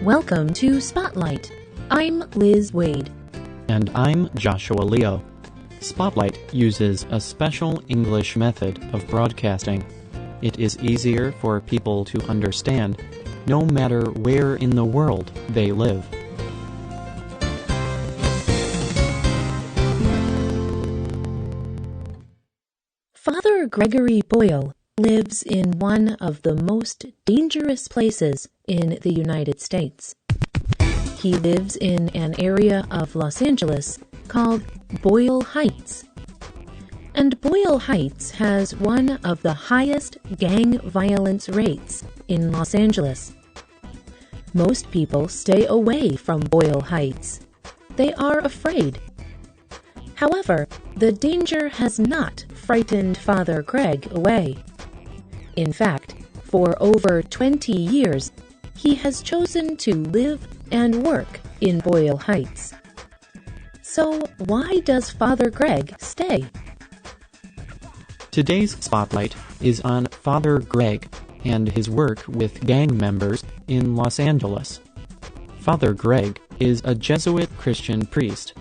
Welcome to Spotlight. I'm Liz Wade. And I'm Joshua Leo. Spotlight uses a special English method of broadcasting. It is easier for people to understand, no matter where in the world they live. Father Gregory Boyle lives in one of the most dangerous places in the United States. He lives in an area of Los Angeles called Boyle Heights. And Boyle Heights has one of the highest gang violence rates in Los Angeles. Most people stay away from Boyle Heights. They are afraid. However, the danger has not frightened Father Greg away. In fact, for over 20 years, he has chosen to live and work in Boyle Heights. So why does Father Greg stay? Today's spotlight is on Father Greg and his work with gang members in Los Angeles. Father Greg is a Jesuit Christian priest,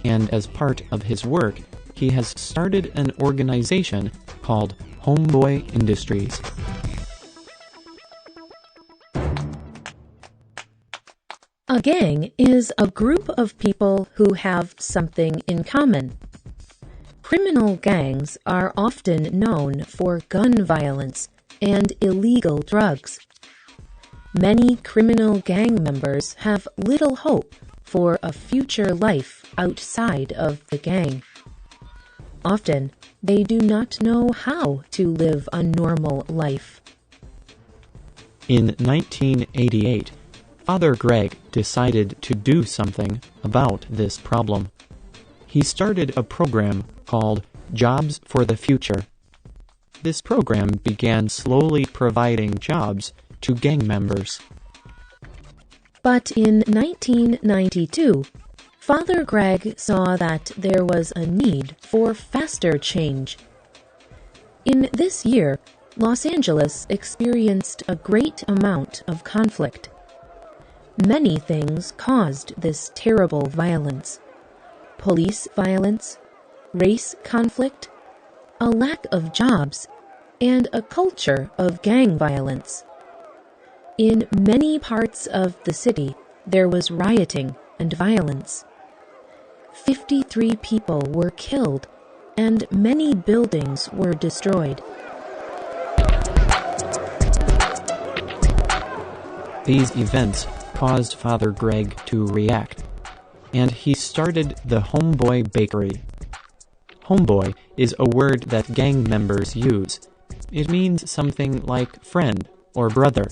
and as part of his work, he has started an organization called Homeboy Industries. A gang is a group of people who have something in common. Criminal gangs are often known for gun violence and illegal drugs. Many criminal gang members have little hope for a future life outside of the gang. Often, they do not know how to live a normal life. In 1988, Father Greg decided to do something about this problem. He started a program called Jobs for the Future. This program began slowly providing jobs to gang members. But in 1992, Father Greg saw that there was a need for faster change. In this year, Los Angeles experienced a great amount of conflict. Many things caused this terrible violence: police violence, race conflict, a lack of jobs, and a culture of gang violence. In many parts of the city, there was rioting and violence. 53 people were killed, and many buildings were destroyed. These events caused Father Greg to react, and he started the Homeboy Bakery. Homeboy is a word that gang members use. It means something like friend or brother.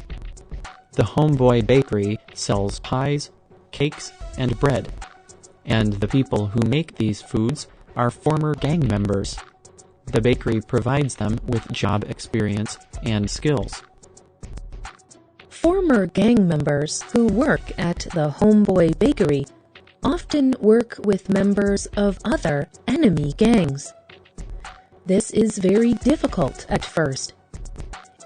The Homeboy Bakery sells pies, cakes, and bread, and the people who make these foods are former gang members. The bakery provides them with job experience and skills. Former gang members who work at the Homeboy Bakery often work with members of other enemy gangs. This is very difficult at first.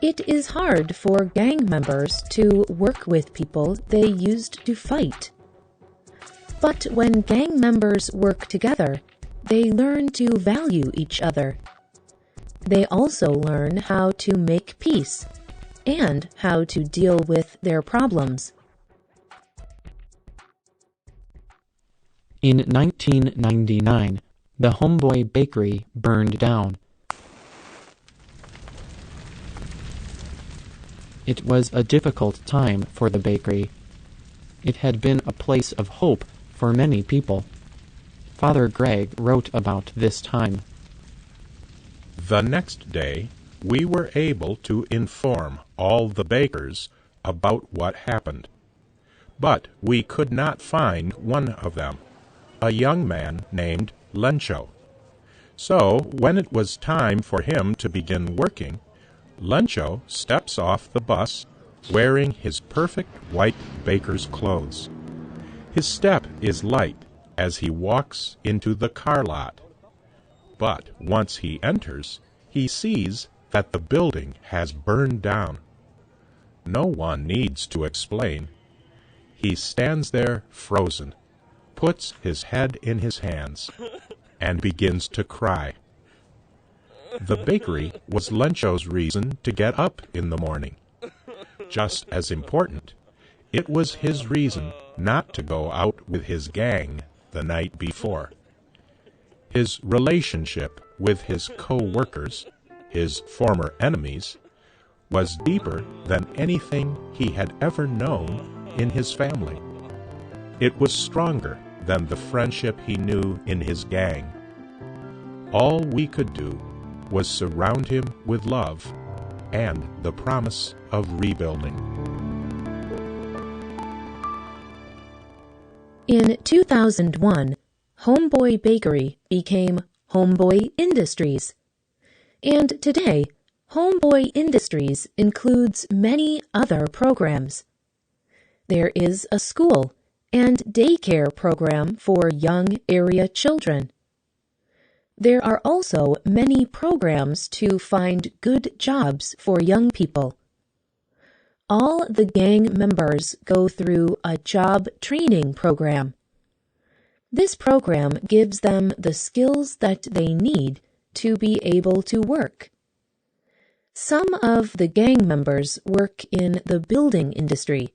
It is hard for gang members to work with people they used to fight. But when gang members work together, they learn to value each other. They also learn how to make peace and how to deal with their problems. In 1999, the Homeboy Bakery burned down. It was a difficult time for the bakery. It had been a place of hope for many people. Father Greg wrote about this time. The next day, we were able to inform all the bakers about what happened. But we could not find one of them, a young man named Lencho. So, when it was time for him to begin working, Lencho steps off the bus wearing his perfect white baker's clothes. His step is light as he walks into the car lot. But once he enters, he sees that the building has burned down. No one needs to explain. he stands there frozen, puts his head in his hands, and begins to cry. The bakery was Lencho's reason to get up in the morning. Just as important, it was his reason not to go out with his gang the night before. His relationship with his co-workers, his former enemies, was deeper than anything he had ever known in his family. It was stronger than the friendship he knew in his gang. All we could do was surround him with love and the promise of rebuilding. In 2001, Homeboy Bakery became Homeboy Industries. And today, Homeboy Industries includes many other programs. There is a school and daycare program for young area children. There are also many programs to find good jobs for young people. All the gang members go through a job training program. This program gives them the skills that they need to be able to work. Some of the gang members work in the building industry,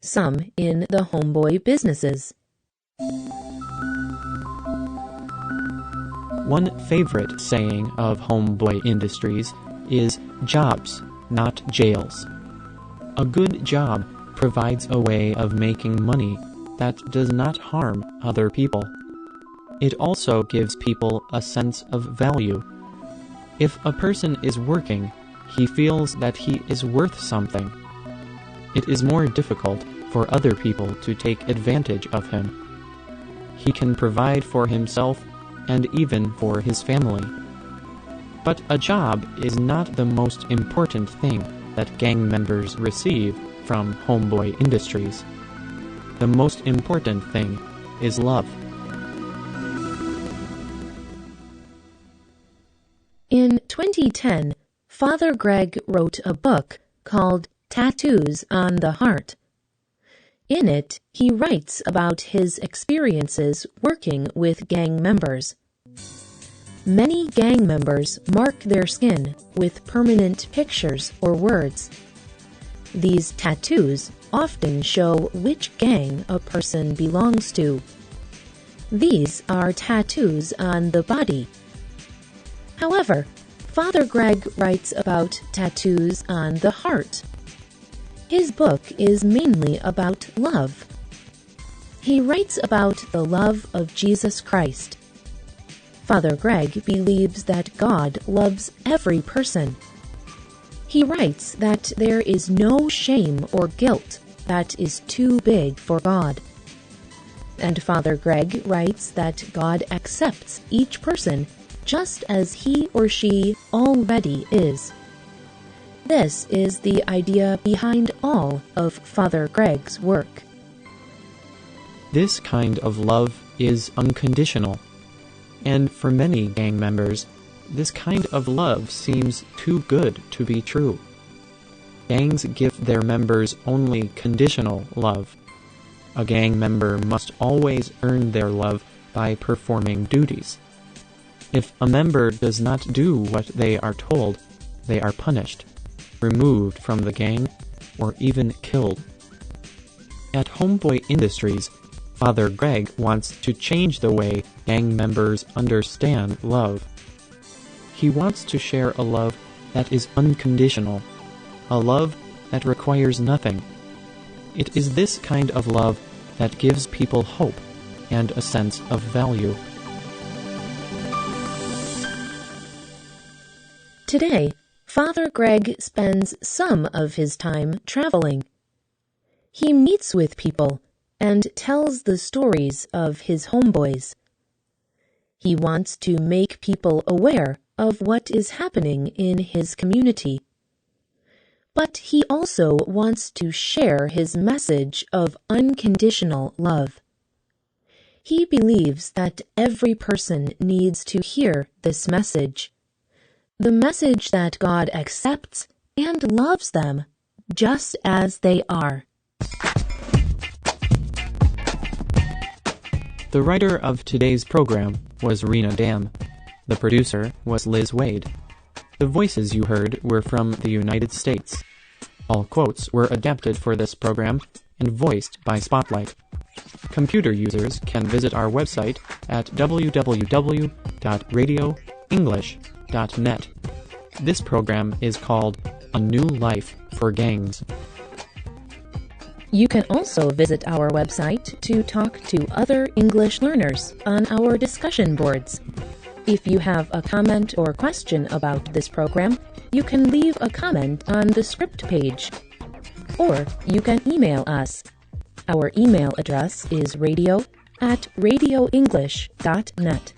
some in the homeboy businesses. One favorite saying of Homeboy Industries is jobs, not jails. A good job provides a way of making money that does not harm other people. It also gives people a sense of value. If a person is working, he feels that he is worth something. It is more difficult for other people to take advantage of him. He can provide for himself and even for his family. But a job is not the most important thing that gang members receive from Homeboy Industries. The most important thing is love. In 2010, Father Greg wrote a book called Tattoos on the Heart. In it, he writes about his experiences working with gang members. Many gang members mark their skin with permanent pictures or words. These tattoos often show which gang a person belongs to. These are tattoos on the body. However, Father Greg writes about tattoos on the heart. His book is mainly about love. He writes about the love of Jesus Christ. Father Greg believes that God loves every person. He writes that there is no shame or guilt that is too big for God. And Father Greg writes that God accepts each person just as he or she already is. This is the idea behind all of Father Greg's work. This kind of love is unconditional. And for many gang members, this kind of love seems too good to be true. Gangs give their members only conditional love. A gang member must always earn their love by performing duties. If a member does not do what they are told, they are punished, removed from the gang, or even killed. At Homeboy Industries, Father Greg wants to change the way gang members understand love. He wants to share a love that is unconditional, a love that requires nothing. It is this kind of love that gives people hope and a sense of value. Today, Father Greg spends some of his time traveling. He meets with people and tells the stories of his homeboys. He wants to make people aware of what is happening in his community. But he also wants to share his message of unconditional love. He believes that every person needs to hear this message, the message that God accepts and loves them just as they are. The writer of today's program was Rena Dam. The producer was Liz Wade. The voices you heard were from the United States. All quotes were adapted for this program and voiced by Spotlight. Computer users can visit our website at www.radioenglish.net. This program is called A New Life for Gangs. You can also visit our website to talk to other English learners on our discussion boards. If you have a comment or question about this program, you can leave a comment on the script page. Or you can email us. Our email address is radio@radioenglish.net.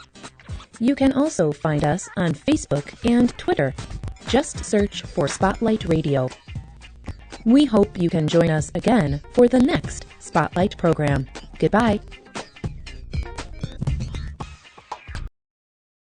You can also find us on Facebook and Twitter. Just search for Spotlight Radio. We hope you can join us again for the next Spotlight program. Goodbye.